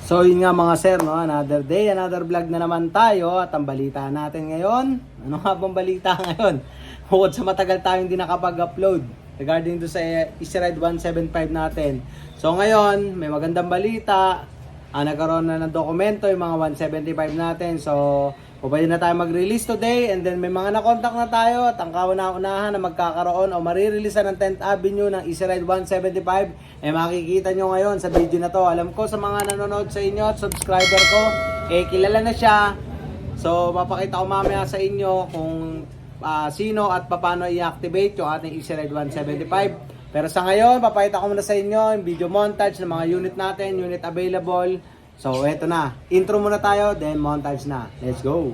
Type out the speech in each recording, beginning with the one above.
So yun nga mga sir, no? Another day, another vlog na naman tayo. At ang balita natin ngayon, ano nga bang balita ngayon? Bukod sa matagal tayong hindi nakapag-upload regarding to sa Easy Ride 175 natin. So ngayon, may magandang balita. Nagkaroon na ng dokumento yung mga 175 natin. So pwede na tayo mag-release today, and then may mga na-contact na tayo at ang kauna-unahan na magkakaroon o marirelease ng 10th Avenue ng Easy Ride 175 makikita nyo ngayon sa video na to. Alam ko sa mga nanonood sa inyo at subscriber ko, kilala na siya. So papakita ko mamaya sa inyo kung sino at paano i-activate yung ating Easy Ride 175. Pero sa ngayon, papakita ko muna sa inyo yung video montage ng mga unit natin, unit available. So, eto na. Intro muna tayo, then montage na. Let's go!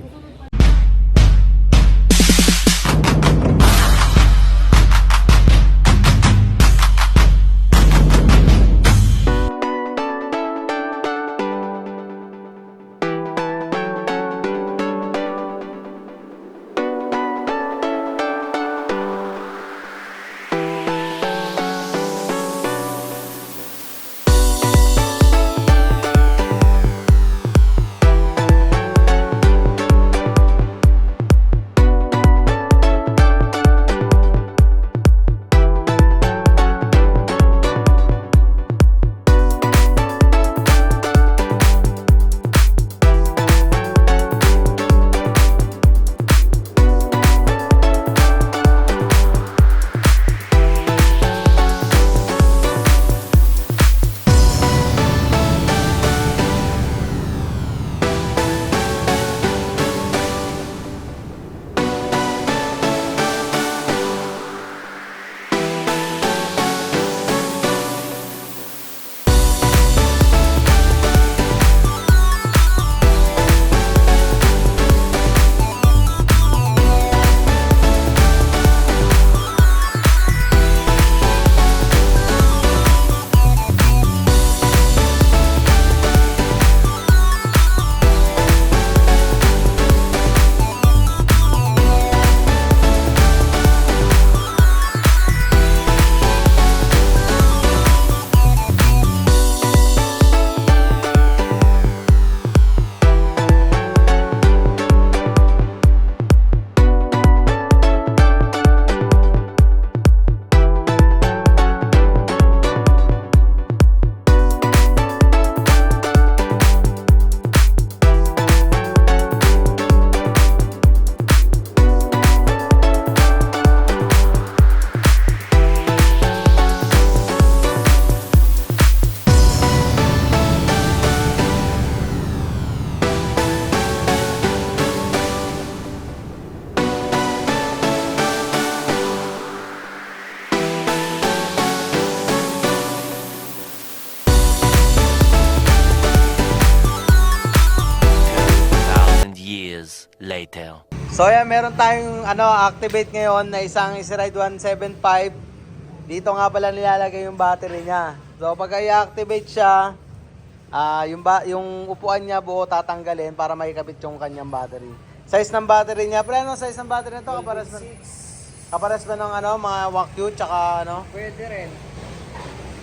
Later. So ayan, meron tayong activate ngayon na isang Easy Ride 175. Dito nga pala nilalagay yung battery niya. So pag i-activate siya, yung upuan niya buo tatanggalin para maikabit yung kanyang battery. Size ng battery niya, pre, anong size ng battery nito? Kapares ba ng mga Wakyu tsaka Pwede rin.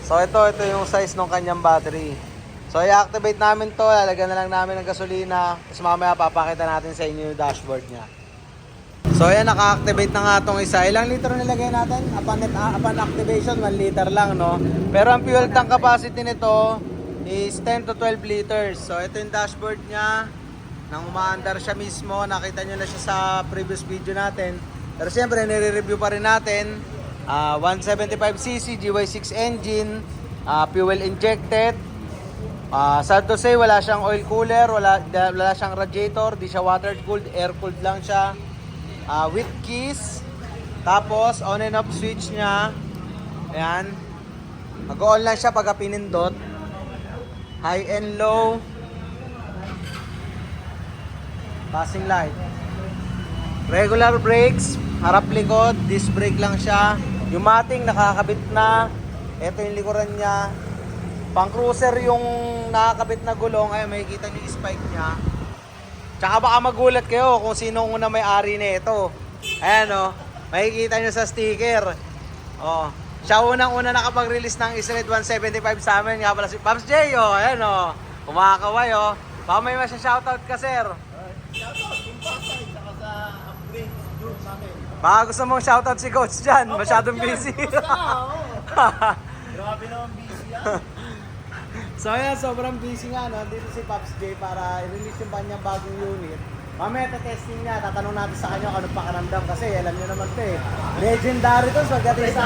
So ito yung size ng kanyang battery. So i-activate namin to, lalagyan na lang namin ng gasolina, tapos mamaya papakita natin sa inyo yung dashboard niya. So ayan, naka-activate na nga itong isa. Ilang litro nilagay natin? Upon activation, 1 liter lang, no? Pero ang fuel tank capacity nito is 10 to 12 liters. So ito yung dashboard niya. Nang umaandar siya mismo, nakita nyo na siya sa previous video natin. Pero siyempre, nire-review pa rin natin. 175cc GY6 engine, fuel injected. Sad to say, wala siyang oil cooler, wala siyang radiator, di siya water cooled, air cooled lang siya. With keys, tapos on and off switch niya. Ayan, mag-on lang siya pagka pinindot. High and low, passing light, regular brakes, harap likod, disc brake lang siya. Yung mating nakakabit na. Ito yung likuran niya. Pang cruiser yung nakakabit na gulong. Ay, makikita nyo yung spike niya. Tsaka baka magulat kayo kung sino una may-ari nito. Ayan o, makikita nyo sa sticker. Oh, siya unang-una nakapag-release ng Easy Ride 175 sa amin. Nga pala si Pops J, oh, ayan o. Kumakaway oh. Baka may masya-shoutout ka, sir. Shoutout kung Pasay, saka sa upgrade group namin. Baka gusto mong shoutout si Coach dyan. Masyadong busy. Basta na, oo. Grabe naman busy yan. So ayan, sobrang busy nga no, dito si Pops J para i-release yung kanyang bagong unit. Mamaya testing niya, tatanong natin sa kanya kung ano pakiramdam kasi alam niyo naman ito eh. Legendary to sa pagdating sa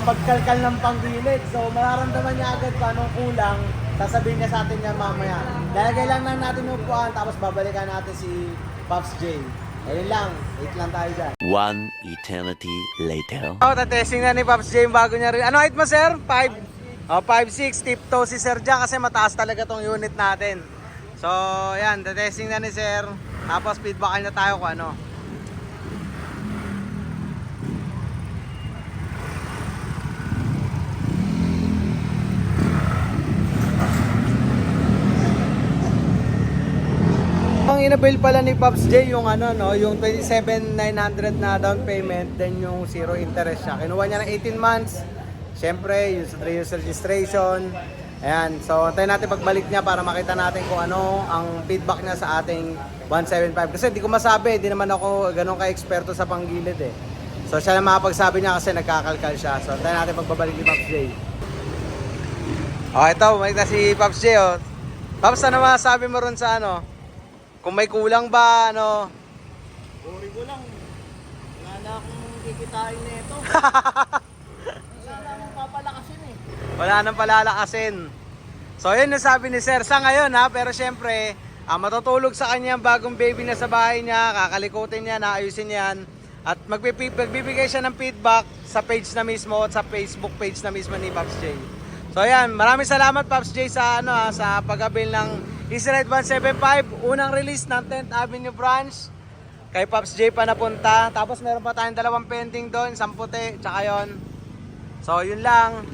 pagkalkal ng panggilid. So mararamdaman niya agad kung anong kulang, sasabihin niya sa atin yan mamaya. Lalagay lang natin yung upuan tapos babalikan natin si Pops J. Ayun lang, wait lang tayo dyan. One eternity later. Testing na ni Pops J yung bago niya rin. Ano height mo sir? 5? 5'6", tiptoe si Sir dyan kasi mataas talaga tong unit natin. So, yan, testing na ni Sir. Tapos feedbackan na tayo kung ano. Ang inabil pala ni Pops J yung ano no, yung 27,900 na down payment, then yung zero interest siya. Kinuha niya ng 18 months. Siyempre, yung sa 3 years registration. Ayan, so tayo natin pagbalik niya para makita natin kung ano ang feedback niya sa ating 175. Kasi di ko masabi, di naman ako ganun ka-eksperto sa panggilid eh. So siya na makapagsabi niya kasi nagkakalkal siya. So tayo natin pagbabalik ni Pops J. Oh, ito, may na si Pops J oh. Pops, ano masasabi mo ron sa ano? Kung may kulang ba, ano? Uri ko lang. Wala na akong kikitain na ito. Wala na akong papalakasin eh. Wala nang palalakasin. So yun yung sabi ni Sir sa ngayon ha, pero syempre matutulog sa kanya ang bagong baby na sa bahay niya, kakalikutin niya, naayusin yan at magbibigay siya ng feedback sa page na mismo at sa Facebook page na mismo ni Pops J. So yan, maraming salamat Pops J sa ano sa pag-avail ng Easy Ride 175, unang release ng 10th Avenue branch. Kay Pops J pa napunta. Tapos meron pa tayong dalawang pending doon, isang puti, tsaka yon. So yun lang.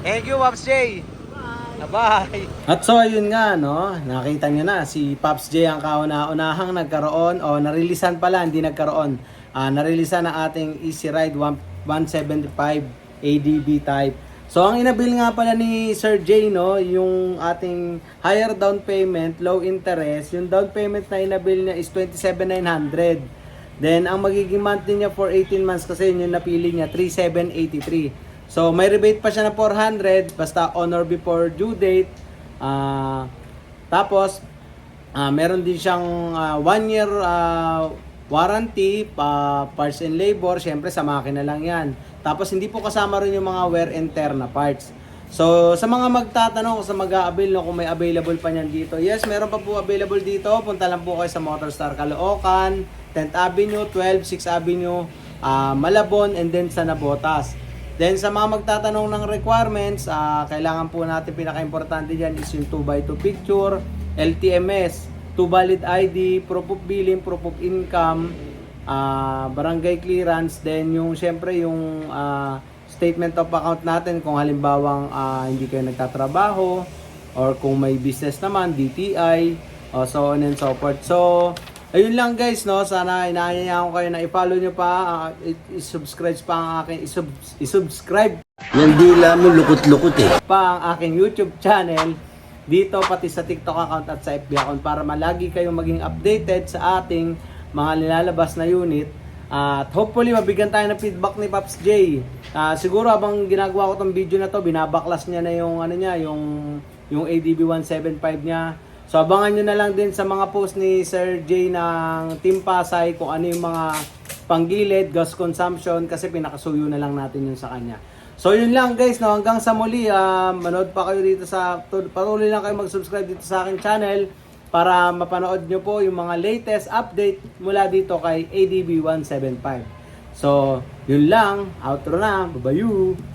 Thank you, Pops J. Bye. At so, ayun nga, no? Nakita nyo na, si Pops J ang kauna-unahang nagkaroon, o narilisan pala, hindi nagkaroon. Narilisan na ating Easy Ride 175 ADB type. So, ang inabil nga pala ni Sir J, no? Yung ating higher down payment, low interest. Yung down payment na inabil niya is 27,900. Then, ang magiging monthly niya for 18 months kasi yun yung napili niya, 3,783. So, may rebate pa siya na 400 basta on or before due date. Tapos, meron din siyang 1 year warranty, parts and labor. Siyempre, sa makina lang yan. Tapos, hindi po kasama rin yung mga wear and tear na parts. So, sa mga magtatanong sa mag-a-avail, no, kung may available pa niyan dito. Yes, meron pa po available dito. Punta lang po kayo sa Motorstar Caloocan, 10th Avenue, 12, 6th Avenue, Malabon, and then sa Nabotas. Then sa mga magtatanong ng requirements, kailangan po natin pinaka-importante dyan is yung 2x2 picture, LTMS, 2 valid ID, proof of billing, proof of income, barangay clearance, then yung syempre yung statement of account natin kung halimbawang hindi kayo nagtatrabaho or kung may business naman, DTI, so on and so forth. So ayun lang guys, no, sana inaanyayahan ko kayo na i-follow nyo pa, i-subscribe pa ang aking i-subscribe Yung dila mo lukot-lukot eh. pa ang aking YouTube channel dito pati sa TikTok account at sa FB account para malagi kayong maging updated sa ating mga nilalabas na unit. At hopefully mabigyan tayo ng feedback ni Pops J. Siguro habang ginagawa ko tong video na to, binabaklas niya na yung ano niya, yung ADB 175 niya. So abangan nyo na lang din sa mga post ni Sir J ng Team Pasay kung ano yung mga panggilid, gas consumption kasi pinakasuyo na lang natin yun sa kanya. So yun lang guys, no, hanggang sa muli, manood pa kayo dito patuloy lang kayo mag-subscribe dito sa aking channel para mapanood nyo po yung mga latest update mula dito kay ADB 175. So yun lang, outro na, bye-bye.